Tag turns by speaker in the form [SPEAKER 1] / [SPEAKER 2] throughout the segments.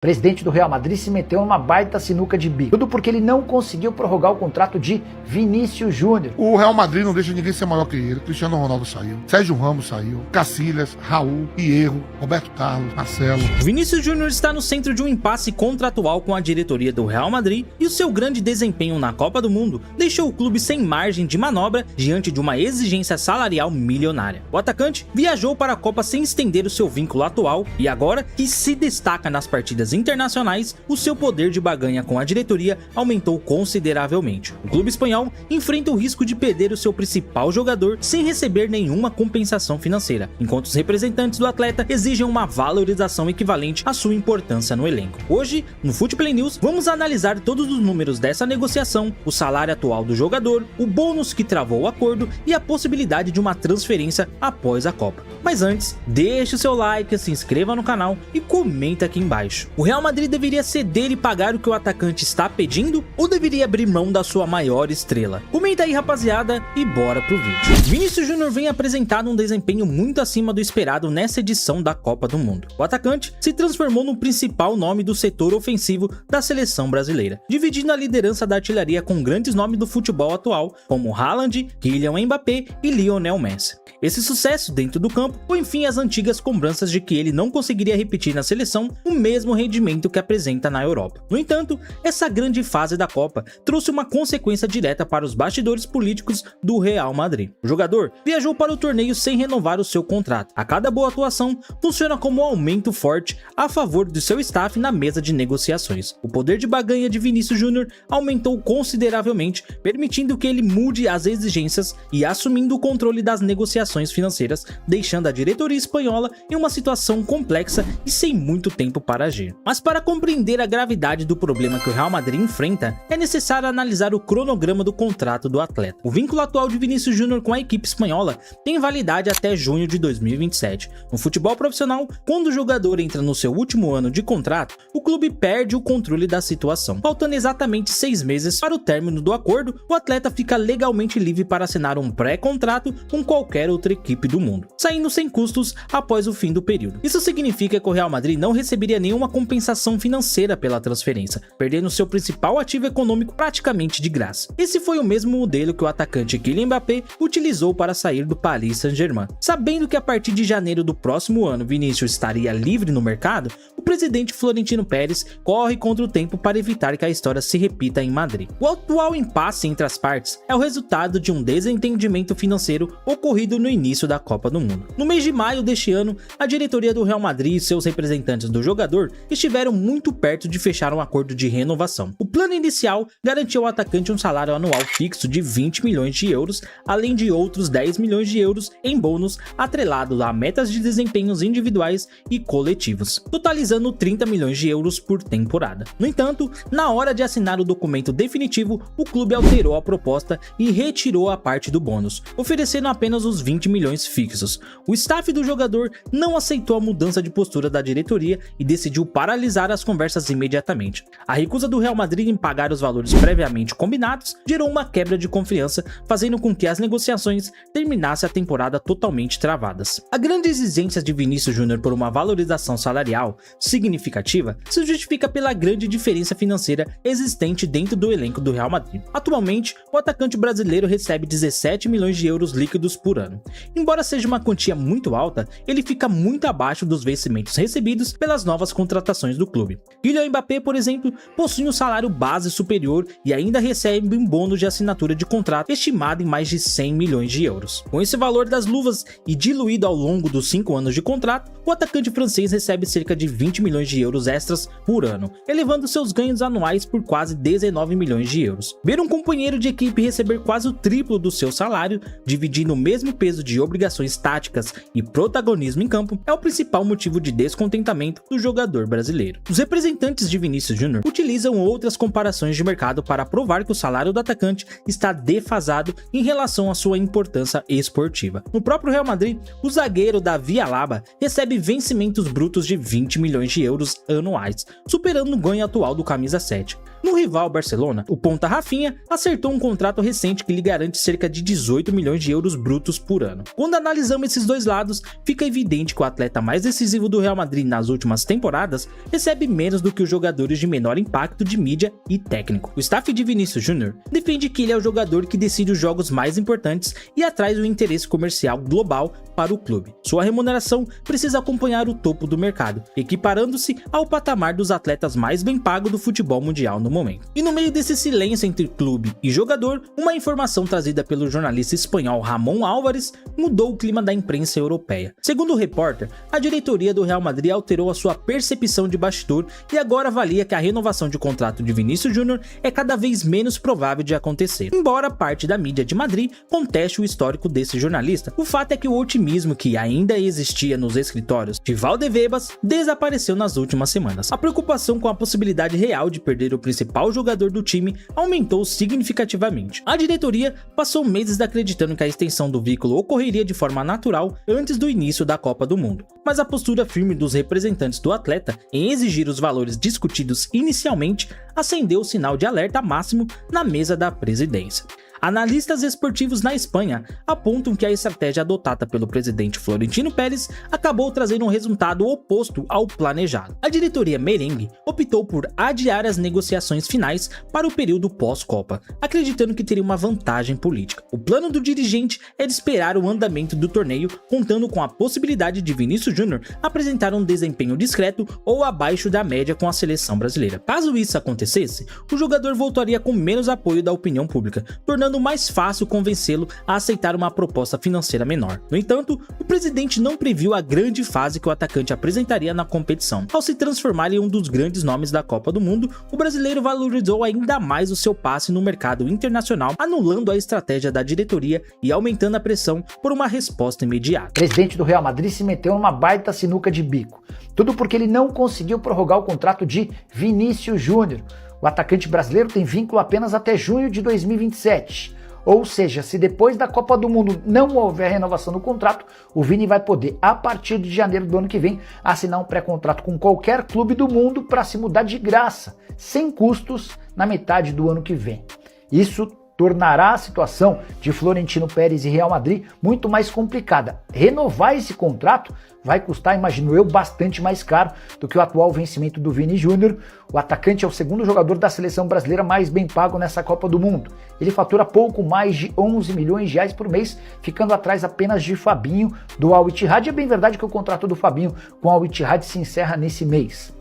[SPEAKER 1] presidente do Real Madrid se meteu numa baita sinuca de bico. Tudo porque ele não conseguiu prorrogar o contrato de Vinícius Júnior.
[SPEAKER 2] O Real Madrid não deixa ninguém ser maior que ele. Cristiano Ronaldo saiu, Sérgio Ramos saiu, Cacilhas, Raul, Hierro, Roberto Carlos, Marcelo.
[SPEAKER 3] Vinícius Júnior está no centro de um impasse contratual com a diretoria do Real Madrid e o seu grande desempenho na Copa do Mundo deixou o clube sem margem de manobra diante de uma exigência salarial milionária. O atacante viajou para a Copa sem estender o seu vínculo atual e agora que se destaca nas partidas internacionais, o seu poder de barganha com a diretoria aumentou consideravelmente. O clube espanhol enfrenta o risco de perder o seu principal jogador sem receber nenhuma compensação financeira, enquanto os representantes do atleta exigem uma valorização equivalente à sua importância no elenco. Hoje, no Footplay News, vamos analisar todos os números dessa negociação, o salário atual do jogador, o bônus que travou o acordo e a possibilidade de uma transferência após a Copa. Mas antes, deixe o seu like, se inscreva no canal e comenta aqui embaixo. O Real Madrid deveria ceder e pagar o que o atacante está pedindo ou deveria abrir mão da sua maior estrela? Comenta aí, rapaziada, e bora pro vídeo. Vinícius Júnior vem apresentando um desempenho muito acima do esperado nessa edição da Copa do Mundo. O atacante se transformou no principal nome do setor ofensivo da seleção brasileira, dividindo a liderança da artilharia com grandes nomes do futebol atual, como Haaland, Kylian Mbappé e Lionel Messi. Esse sucesso dentro do campo põe fim às antigas cobranças de que ele não conseguiria repetir na seleção o mesmo rendimento que apresenta na Europa. No entanto, essa grande fase da Copa trouxe uma consequência direta para os bastidores políticos do Real Madrid. O jogador viajou para o torneio sem renovar o seu contrato. A cada boa atuação funciona como um aumento forte a favor do seu staff na mesa de negociações. O poder de barganha de Vinícius Júnior aumentou consideravelmente, permitindo que ele mude as exigências e assumindo o controle das negociações financeiras, deixando a diretoria espanhola em uma situação complexa e sem muito tempo para agir. Mas para compreender a gravidade do problema que o Real Madrid enfrenta, é necessário analisar o cronograma do contrato do atleta. O vínculo atual de Vinícius Júnior com a equipe espanhola tem validade até junho de 2027. No futebol profissional, quando o jogador entra no seu último ano de contrato, o clube perde o controle da situação. Faltando exatamente 6 meses para o término do acordo, o atleta fica legalmente livre para assinar um pré-contrato com qualquer outra equipe do mundo, saindo sem custos após o fim do período. Isso significa que o Real Madrid não receberia nenhuma compensação financeira pela transferência, perdendo seu principal ativo econômico praticamente de graça. Esse foi o mesmo modelo que o atacante Kylian Mbappé utilizou para sair do Paris Saint-Germain. Sabendo que a partir de janeiro do próximo ano Vinícius estaria livre no mercado, o presidente Florentino Pérez corre contra o tempo para evitar que a história se repita em Madrid. O atual impasse entre as partes é o resultado de um desentendimento financeiro ocorrido no início da Copa do Mundo. No mês de maio deste ano, a diretoria do Real Madrid e seus representantes do jogador estiveram muito perto de fechar um acordo de renovação. O plano inicial garantiu ao atacante um salário anual fixo de 20 milhões de euros, além de outros 10 milhões de euros em bônus atrelado a metas de desempenhos individuais e coletivos, totalizando 30 milhões de euros por temporada. No entanto, na hora de assinar o documento definitivo, o clube alterou a proposta e retirou a parte do bônus, oferecendo apenas os 20 milhões fixos. O staff do jogador não aceitou a mudança de postura da diretoria e decidiu paralisar as conversas imediatamente. A recusa do Real Madrid em pagar os valores previamente combinados gerou uma quebra de confiança, fazendo com que as negociações terminassem a temporada totalmente travadas. A grande exigência de Vinícius Júnior por uma valorização salarial significativa se justifica pela grande diferença financeira existente dentro do elenco do Real Madrid. Atualmente, o atacante brasileiro recebe 17 milhões de euros líquidos por ano. Embora seja uma quantia muito alta, ele fica muito abaixo dos vencimentos recebidos pelas novas contratações do clube. Kylian Mbappé, por exemplo, possui um salário base superior e ainda recebe um bônus de assinatura de contrato estimado em mais de 100 milhões de euros. Com esse valor das luvas e diluído ao longo dos 5 anos de contrato, o atacante francês recebe cerca de 20 milhões de euros extras por ano, elevando seus ganhos anuais por quase 19 milhões de euros. Ver um companheiro de equipe receber quase o triplo do seu salário, dividindo o mesmo peso de obrigações táticas e protagonismo em campo, é o principal motivo de descontentamento do jogador brasileiro. Os representantes de Vinícius Júnior utilizam outras comparações de mercado para provar que o salário do atacante está defasado em relação à sua importância esportiva. No próprio Real Madrid, o zagueiro Davi Alaba recebe vencimentos brutos de 20 milhões milhões de euros anuais, superando o ganho atual do camisa 7. No rival Barcelona, o ponta Rafinha acertou um contrato recente que lhe garante cerca de 18 milhões de euros brutos por ano. Quando analisamos esses dois lados, fica evidente que o atleta mais decisivo do Real Madrid nas últimas temporadas recebe menos do que os jogadores de menor impacto de mídia e técnico. O staff de Vinícius Júnior defende que ele é o jogador que decide os jogos mais importantes e atrai o interesse comercial global para o clube. Sua remuneração precisa acompanhar o topo do mercado, equiparando-se ao patamar dos atletas mais bem pagos do futebol mundial no momento. E no meio desse silêncio entre clube e jogador, uma informação trazida pelo jornalista espanhol Ramon Álvares mudou o clima da imprensa europeia. Segundo o repórter, a diretoria do Real Madrid alterou a sua percepção de bastidor e agora avalia que a renovação de contrato de Vinícius Júnior é cada vez menos provável de acontecer. Embora parte da mídia de Madrid conteste o histórico desse jornalista, o fato é que o otimismo que ainda existia nos escritórios de Valdebebas desapareceu nas últimas semanas. A preocupação com a possibilidade real de perder o principal jogador do time aumentou significativamente. A diretoria passou meses acreditando que a extensão do vínculo ocorreria de forma natural antes do início da Copa do Mundo, mas a postura firme dos representantes do atleta em exigir os valores discutidos inicialmente acendeu o sinal de alerta máximo na mesa da presidência. Analistas esportivos na Espanha apontam que a estratégia adotada pelo presidente Florentino Pérez acabou trazendo um resultado oposto ao planejado. A diretoria merengue optou por adiar as negociações finais para o período pós-Copa, acreditando que teria uma vantagem política. O plano do dirigente era esperar o andamento do torneio, contando com a possibilidade de Vinícius Júnior apresentar um desempenho discreto ou abaixo da média com a seleção brasileira. Caso isso acontecesse, o jogador voltaria com menos apoio da opinião pública, tornando mais fácil convencê-lo a aceitar uma proposta financeira menor. No entanto, o presidente não previu a grande fase que o atacante apresentaria na competição. Ao se transformar em um dos grandes nomes da Copa do Mundo, o brasileiro valorizou ainda mais o seu passe no mercado internacional, anulando a estratégia da diretoria e aumentando a pressão por uma resposta imediata.
[SPEAKER 1] O presidente do Real Madrid se meteu numa baita sinuca de bico. Tudo porque ele não conseguiu prorrogar o contrato de Vinícius Júnior. O atacante brasileiro tem vínculo apenas até junho de 2027. Ou seja, se depois da Copa do Mundo não houver renovação do contrato, o Vini vai poder, a partir de janeiro do ano que vem, assinar um pré-contrato com qualquer clube do mundo para se mudar de graça, sem custos, na metade do ano que vem. Isso tornará a situação de Florentino Pérez e Real Madrid muito mais complicada. Renovar esse contrato vai custar, imagino eu, bastante mais caro do que o atual vencimento do Vini Júnior. O atacante é o segundo jogador da seleção brasileira mais bem pago nessa Copa do Mundo. Ele fatura pouco mais de 11 milhões de reais por mês, ficando atrás apenas de Fabinho do Al Ittihad. É bem verdade que o contrato do Fabinho com o Al Ittihad se encerra nesse mês.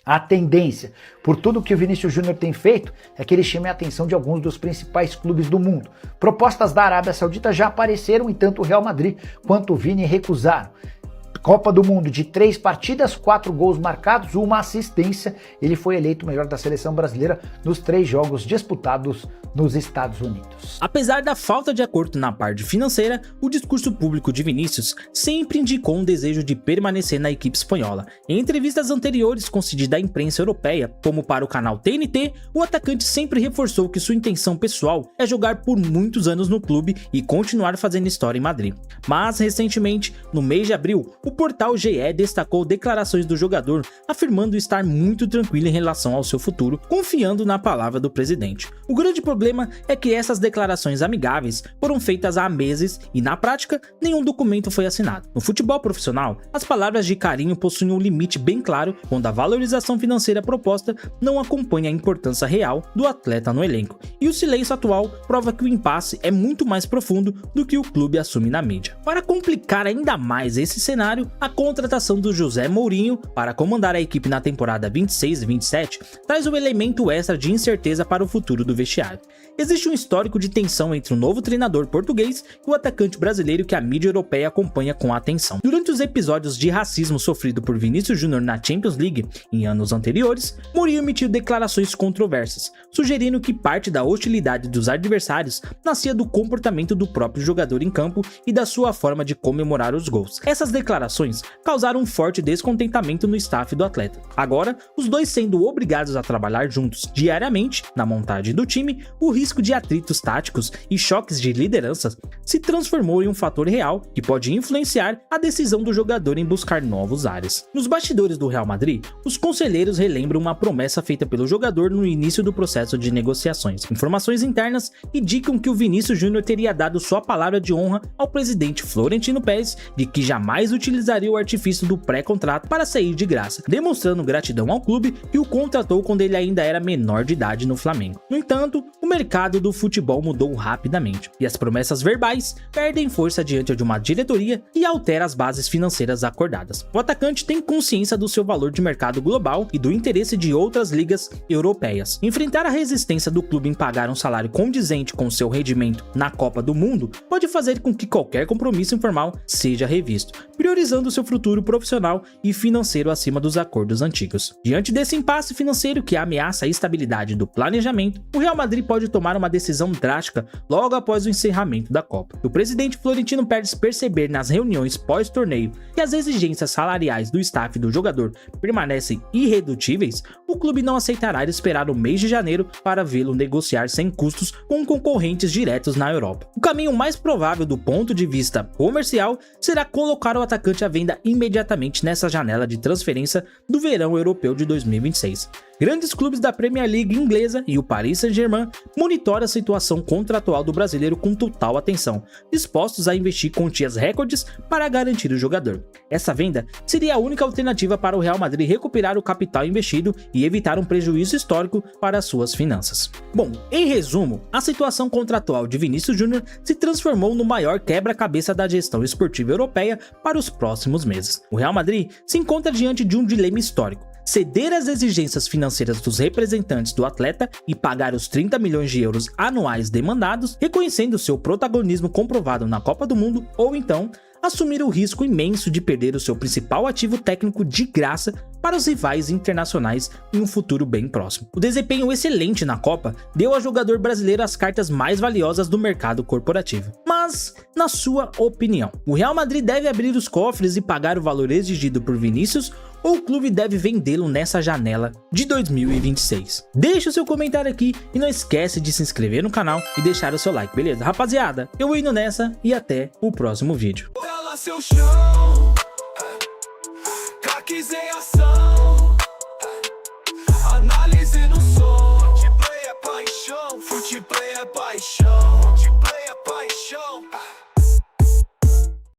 [SPEAKER 1] A tendência, por tudo que o Vinícius Júnior tem feito, é que ele chame a atenção de alguns dos principais clubes do mundo. Propostas da Arábia Saudita já apareceram e tanto o Real Madrid quanto o Vini recusaram. Copa do Mundo de 3 partidas, 4 gols marcados, 1 assistência. Ele foi eleito o melhor da seleção brasileira nos 3 jogos disputados nos Estados Unidos.
[SPEAKER 3] Apesar da falta de acordo na parte financeira, o discurso público de Vinícius sempre indicou um desejo de permanecer na equipe espanhola. Em entrevistas anteriores concedidas à imprensa europeia, como para o canal TNT, o atacante sempre reforçou que sua intenção pessoal é jogar por muitos anos no clube e continuar fazendo história em Madrid. Mas, recentemente, no mês de abril, o portal GE destacou declarações do jogador afirmando estar muito tranquilo em relação ao seu futuro, confiando na palavra do presidente. O grande problema é que essas declarações amigáveis foram feitas há meses e, na prática, nenhum documento foi assinado. No futebol profissional, as palavras de carinho possuem um limite bem claro quando a valorização financeira proposta não acompanha a importância real do atleta no elenco, e o silêncio atual prova que o impasse é muito mais profundo do que o clube assume na mídia. Para complicar ainda mais esse cenário, a contratação do José Mourinho para comandar a equipe na temporada 26 e 27 traz um elemento extra de incerteza para o futuro do vestiário. Existe um histórico de tensão entre o novo treinador português e o atacante brasileiro que a mídia europeia acompanha com atenção. Durante os episódios de racismo sofrido por Vinícius Júnior na Champions League em anos anteriores, Mourinho emitiu declarações controversas, sugerindo que parte da hostilidade dos adversários nascia do comportamento do próprio jogador em campo e da sua forma de comemorar os gols. Essas declarações negociações causaram um forte descontentamento no staff do atleta. Agora, os dois sendo obrigados a trabalhar juntos diariamente na montagem do time, o risco de atritos táticos e choques de liderança se transformou em um fator real que pode influenciar a decisão do jogador em buscar novos ares. Nos bastidores do Real Madrid, os conselheiros relembram uma promessa feita pelo jogador no início do processo de negociações. Informações internas indicam que o Vinícius Júnior teria dado sua palavra de honra ao presidente Florentino Pérez de que jamais utilizaria o artifício do pré-contrato para sair de graça, demonstrando gratidão ao clube que o contratou quando ele ainda era menor de idade no Flamengo. No entanto, o mercado do futebol mudou rapidamente e as promessas verbais perdem força diante de uma diretoria que altera as bases financeiras acordadas. O atacante tem consciência do seu valor de mercado global e do interesse de outras ligas europeias. Enfrentar a resistência do clube em pagar um salário condizente com seu rendimento na Copa do Mundo pode fazer com que qualquer compromisso informal seja revisto, priorizando seu futuro profissional e financeiro acima dos acordos antigos. Diante desse impasse financeiro que ameaça a estabilidade do planejamento, o Real Madrid pode tomar uma decisão drástica logo após o encerramento da Copa. O presidente Florentino Pérez perceber nas reuniões pós-torneio que as exigências salariais do staff do jogador permanecem irredutíveis, o clube não aceitará esperar o mês de janeiro para vê-lo negociar sem custos com concorrentes diretos na Europa. O caminho mais provável do ponto de vista comercial será colocar o atacante à venda imediatamente nessa janela de transferência do verão europeu de 2026. Grandes clubes da Premier League inglesa e o Paris Saint-Germain monitoram a situação contratual do brasileiro com total atenção, dispostos a investir quantias recordes para garantir o jogador. Essa venda seria a única alternativa para o Real Madrid recuperar o capital investido e evitar um prejuízo histórico para suas finanças. Bom, em resumo, a situação contratual de Vinícius Júnior se transformou no maior quebra-cabeça da gestão esportiva europeia para os próximos meses. O Real Madrid se encontra diante de um dilema histórico: ceder às exigências financeiras dos representantes do atleta e pagar os 30 milhões de euros anuais demandados, reconhecendo seu protagonismo comprovado na Copa do Mundo, ou então assumir o risco imenso de perder o seu principal ativo técnico de graça para os rivais internacionais em um futuro bem próximo. O desempenho excelente na Copa deu ao jogador brasileiro as cartas mais valiosas do mercado corporativo. Mas, na sua opinião, o Real Madrid deve abrir os cofres e pagar o valor exigido por Vinícius, ou o clube deve vendê-lo nessa janela de 2026? Deixe o seu comentário aqui e não esquece de se inscrever no canal e deixar o seu like, beleza? Rapaziada, eu vou indo nessa e até o próximo vídeo.
[SPEAKER 4] Seu chão, craques em ação.